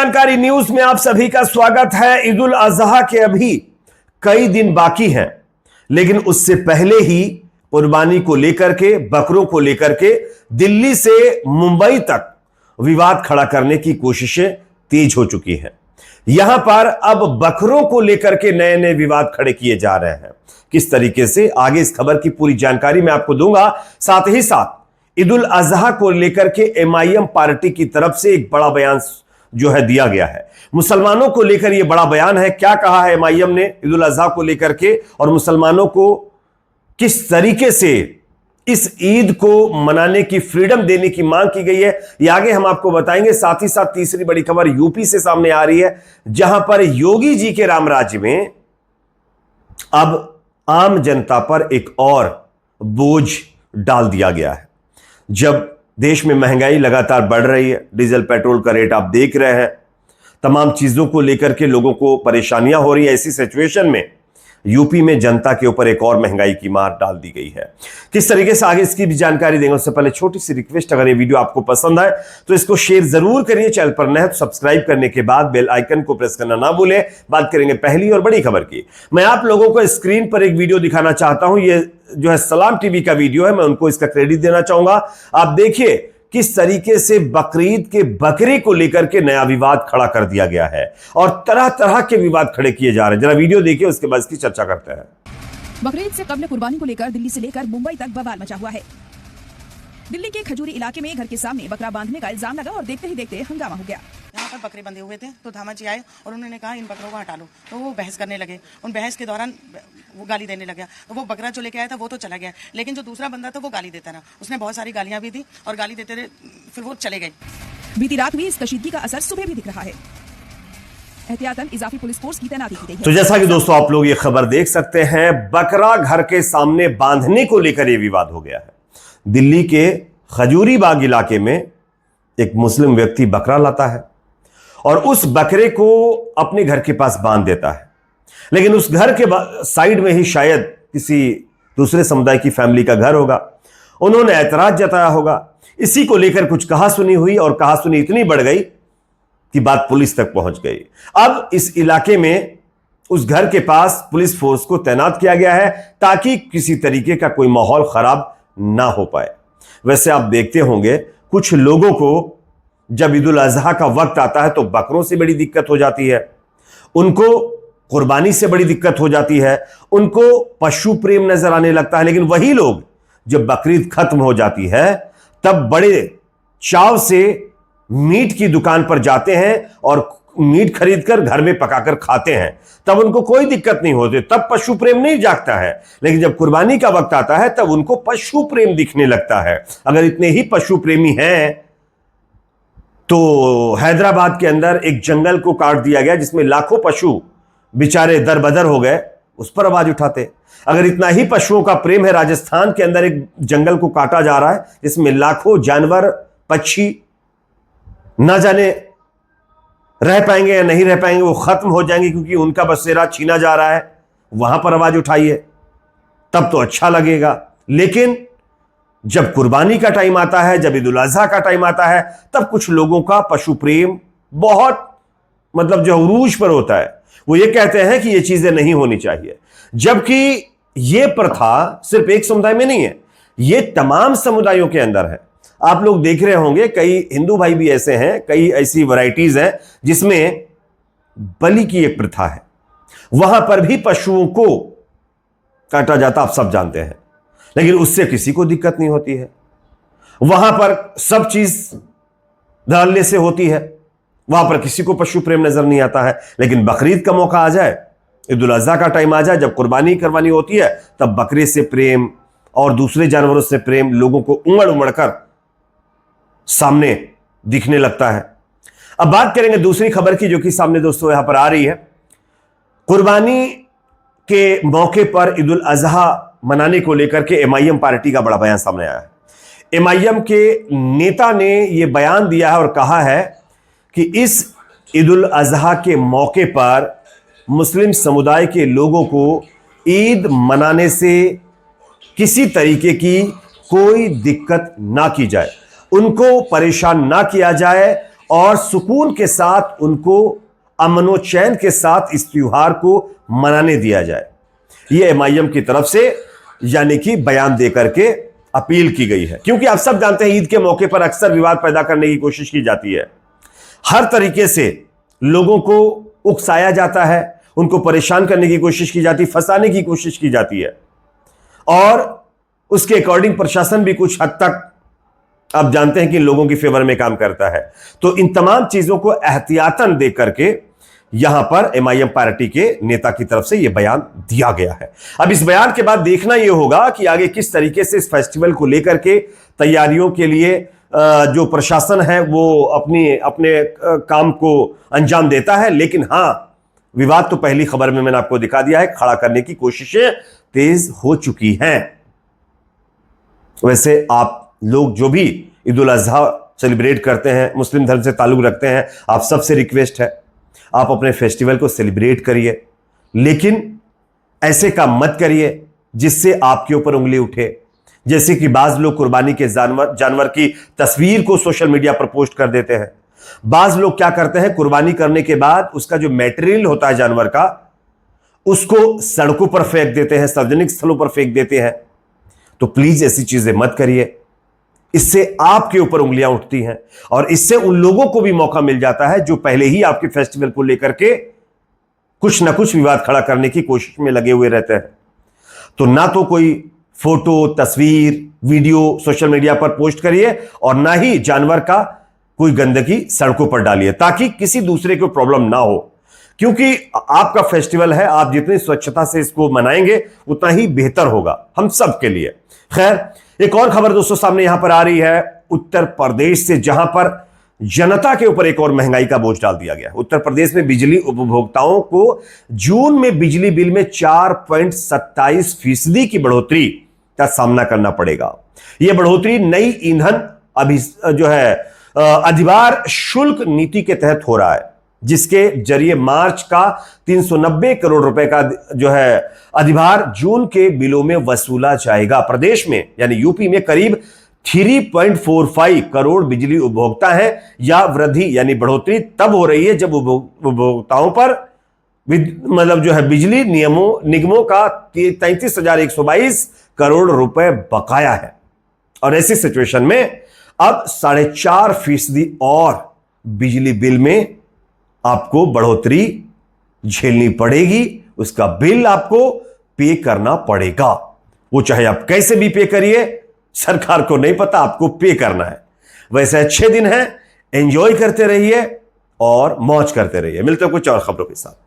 जानकारी न्यूज में आप सभी का स्वागत है। ईद उल अजहा के अभी कई दिन बाकी हैं, लेकिन उससे पहले ही कुर्बानी को लेकर के, बकरों को लेकर के दिल्ली से मुंबई तक विवाद खड़ा करने की कोशिशें तेज हो चुकी हैं। यहां पर अब बकरों को लेकर के नए नए विवाद खड़े किए जा रहे हैं। किस तरीके से, आगे इस खबर की पूरी जानकारी मैं आपको दूंगा। साथ ही साथ ईद उल अजहा को लेकर के एमआईएम पार्टी की तरफ से एक बड़ा बयान जो है दिया गया है। मुसलमानों को लेकर यह बड़ा बयान है। क्या कहा है एमआईएम ने ईद उल अजहा को लेकर के, और मुसलमानों को किस तरीके से इस ईद को मनाने की फ्रीडम देने की मांग की गई है, यह आगे हम आपको बताएंगे। साथ ही साथ तीसरी बड़ी खबर यूपी से सामने आ रही है, जहां पर योगी जी के राम राज्य में अब आम जनता पर एक और बोझ डाल दिया गया है। जब देश में महंगाई लगातार बढ़ रही है, डीजल पेट्रोल का रेट आप देख रहे हैं, तमाम चीजों को लेकर के लोगों को परेशानियां हो रही है। ऐसी सिचुएशन में यूपी में जनता के ऊपर एक और महंगाई की मार डाल दी गई है। किस तरीके से, आगे इसकी भी जानकारी देंगे। उससे पहले छोटी सी रिक्वेस्ट, अगर ये वीडियो आपको पसंद आए तो इसको शेयर जरूर करिए। चैनल पर नए तो सब्सक्राइब करने के बाद बेल आइकन को प्रेस करना ना भूलें। बात करेंगे पहली और बड़ी खबर की। मैं आप लोगों को स्क्रीन पर एक वीडियो दिखाना चाहता हूं। ये जो है सलाम टीवी का वीडियो है, मैं उनको इसका क्रेडिट देना चाहूंगा। आप देखिए किस तरीके से बकरीद के बकरे को लेकर के नया विवाद खड़ा कर दिया गया है और तरह तरह के विवाद खड़े किए जा रहे हैं। जरा वीडियो देखिए, उसके बाद इसकी चर्चा करते हैं। बकरीद से कबल कुर्बानी को लेकर दिल्ली से लेकर मुंबई तक बवाल मचा हुआ है। दिल्ली के खजूरी इलाके में घर के सामने बकरा बांधने का इल्जाम लगा और देखते ही देखते हंगामा हो गया। यहाँ पर बकरे बंधे हुए थे तो धामा जी आए और उन्होंने कहा इन बकरों को हटा लो, तो वो बहस करने लगे। उन बहस के दौरान वो गाली देने लगा। तो वो बकरा जो लेके आया था वो तो चला गया, लेकिन जो दूसरा बंदा था वो गाली देता रहा। उसने बहुत सारी गालियां भी दी और गाली देते रहे, फिर वो चले गए। बीती रात भी इस कशीदगी का असर सुबह भी दिख रहा है। एहतियातन इजाफी पुलिस फोर्स की तैनाती की गई है। तो जैसा कि दोस्तों आप लोग ये खबर देख सकते हैं, बकरा घर के सामने बांधने को लेकर यह विवाद हो गया है। दिल्ली के खजूरी बाग इलाके में एक मुस्लिम व्यक्ति बकरा लाता है और उस बकरे को अपने घर के पास बांध देता है, लेकिन उस घर के साइड में ही शायद किसी दूसरे समुदाय की फैमिली का घर होगा। उन्होंने ऐतराज जताया होगा। इसी को लेकर कुछ कहासुनी हुई और कहासुनी इतनी बढ़ गई कि बात पुलिस तक पहुंच गई। अब इस इलाके में उस घर के पास पुलिस फोर्स को तैनात किया गया है ताकि किसी तरीके का कोई माहौल खराब ना हो पाए। वैसे आप देखते होंगे कुछ लोगों को जब ईद उल अजहा का वक्त आता है तो बकरों से बड़ी दिक्कत हो जाती है, उनको कुर्बानी से बड़ी दिक्कत हो जाती है, उनको पशु प्रेम नजर आने लगता है। लेकिन वही लोग जब बकरीद खत्म हो जाती है तब बड़े चाव से मीट की दुकान पर जाते हैं और मीट खरीदकर घर में पकाकर खाते हैं। तब उनको कोई दिक्कत नहीं होती, तब पशु प्रेम नहीं जागता है। लेकिन जब कुर्बानी का वक्त आता है तब उनको पशु प्रेम दिखने लगता है। अगर इतने ही पशु प्रेमी हैं तो हैदराबाद के अंदर एक जंगल को काट दिया गया जिसमें लाखों पशु बेचारे दरबदर हो गए, उस पर आवाज उठाते। अगर इतना ही पशुओं का प्रेम है, राजस्थान के अंदर एक जंगल को काटा जा रहा है जिसमें लाखों जानवर, पक्षी ना जाने रह पाएंगे या नहीं रह पाएंगे, वो खत्म हो जाएंगे क्योंकि उनका बसेरा छीना जा रहा है, वहां पर आवाज उठाइए, तब तो अच्छा लगेगा। लेकिन जब कुर्बानी का टाइम आता है, जब ईद उल अजहा का टाइम आता है, तब कुछ लोगों का पशु प्रेम बहुत मतलब जो उरूज पर होता है, वो ये कहते हैं कि ये चीजें नहीं होनी चाहिए। जबकि ये प्रथा सिर्फ एक समुदाय में नहीं है, ये तमाम समुदायों के अंदर है। आप लोग देख रहे होंगे कई हिंदू भाई भी ऐसे हैं, कई ऐसी वैरायटीज हैं जिसमें बलि की एक प्रथा है, वहां पर भी पशुओं को काटा जाता, आप सब जानते हैं, लेकिन उससे किसी को दिक्कत नहीं होती है। वहां पर सब चीज धड़ल्ले से होती है, वहां पर किसी को पशु प्रेम नजर नहीं आता है। लेकिन बकरीद का मौका आ जाए, ईद उल अजहा का टाइम आ जाए, जब कुर्बानी करवानी होती है, तब बकरे से प्रेम और दूसरे जानवरों से प्रेम लोगों को उमड़ उमड़ कर सामने दिखने लगता है। अब बात करेंगे दूसरी खबर की, जो कि सामने दोस्तों यहां पर आ रही है। कुर्बानी के मौके पर ईद उल अजहा मनाने को लेकर के एमआईएम पार्टी का बड़ा बयान सामने आया है। एमआईएम के नेता ने यह बयान दिया है और कहा है कि इस ईद उल अजहा के मौके पर मुस्लिम समुदाय के लोगों को ईद मनाने से किसी तरीके की कोई दिक्कत ना की जाए, उनको परेशान ना किया जाए और सुकून के साथ उनको अमन चैन के साथ इस त्योहार को मनाने दिया जाए। यह एमआईएम की तरफ से यानी कि बयान देकर के अपील की गई है। क्योंकि आप सब जानते हैं ईद के मौके पर अक्सर विवाद पैदा करने की कोशिश की जाती है, हर तरीके से लोगों को उकसाया जाता है, उनको परेशान करने की कोशिश की जाती, फंसाने की कोशिश की जाती है, और उसके अकॉर्डिंग प्रशासन भी कुछ हद तक आप जानते हैं कि लोगों की फेवर में काम करता है। तो इन तमाम चीजों को एहतियातन देख करके यहां पर एमआईएम पार्टी के नेता की तरफ से यह बयान दिया गया है। अब इस बयान के बाद देखना यह होगा कि आगे किस तरीके से इस फेस्टिवल को लेकर के तैयारियों के लिए जो प्रशासन है वो अपने काम को अंजाम देता है। लेकिन हां, विवाद तो पहली खबर में मैंने आपको दिखा दिया है, खड़ा करने की कोशिशें तेज हो चुकी हैं। वैसे आप लोग जो भी ईद उल अजहा सेलिब्रेट करते हैं, मुस्लिम धर्म से ताल्लुक रखते हैं, आप सबसे रिक्वेस्ट है आप अपने फेस्टिवल को सेलिब्रेट करिए, लेकिन ऐसे काम मत करिए जिससे आपके ऊपर उंगली उठे। जैसे कि बाज लोग कुर्बानी के जानवर की तस्वीर को सोशल मीडिया पर पोस्ट कर देते हैं। बाज लोग क्या करते हैं, कुर्बानी करने के बाद उसका जो मटेरियल होता है जानवर का, उसको सड़कों पर फेंक देते हैं, सार्वजनिक स्थलों पर फेंक देते हैं। तो प्लीज ऐसी चीजें मत करिए, इससे आपके ऊपर उंगलियां उठती हैं और इससे उन लोगों को भी मौका मिल जाता है जो पहले ही आपके फेस्टिवल को लेकर के कुछ ना कुछ विवाद खड़ा करने की कोशिश में लगे हुए रहते हैं। तो ना तो कोई फोटो, तस्वीर, वीडियो सोशल मीडिया पर पोस्ट करिए और ना ही जानवर का कोई गंदगी सड़कों पर डालिए, ताकि किसी दूसरे को प्रॉब्लम ना हो। क्योंकि आपका फेस्टिवल है, आप जितनी स्वच्छता से इसको मनाएंगे उतना ही बेहतर होगा हम सब के लिए। खैर, एक और खबर दोस्तों सामने यहां पर आ रही है उत्तर प्रदेश से, जहां पर जनता के ऊपर एक और महंगाई का बोझ डाल दिया गया। उत्तर प्रदेश में बिजली उपभोक्ताओं को जून में बिजली बिल में 4.27% की बढ़ोतरी का सामना करना पड़ेगा। यह बढ़ोतरी नई ईंधन अधिभार शुल्क नीति के तहत हो रहा है, जिसके जरिए मार्च का 390 करोड़ रुपए का अधिभार जून के बिलों में वसूला जाएगा। प्रदेश में यानी यूपी में करीब 3.45 करोड़ बिजली उपभोक्ता हैं। या वृद्धि यानी बढ़ोतरी तब हो रही है जब उपभोक्ताओं पर बिजली निगमों का 33,122 करोड़ रुपए बकाया है। और ऐसी सिचुएशन में अब 4.5% और बिजली बिल में आपको बढ़ोतरी झेलनी पड़ेगी। उसका बिल आपको पे करना पड़ेगा, वो चाहे आप कैसे भी पे करिए, सरकार को नहीं पता, आपको पे करना है। वैसे अच्छे दिन हैं, एंजॉय करते रहिए और मौज करते रहिए। मिलते हैं कुछ और खबरों के साथ।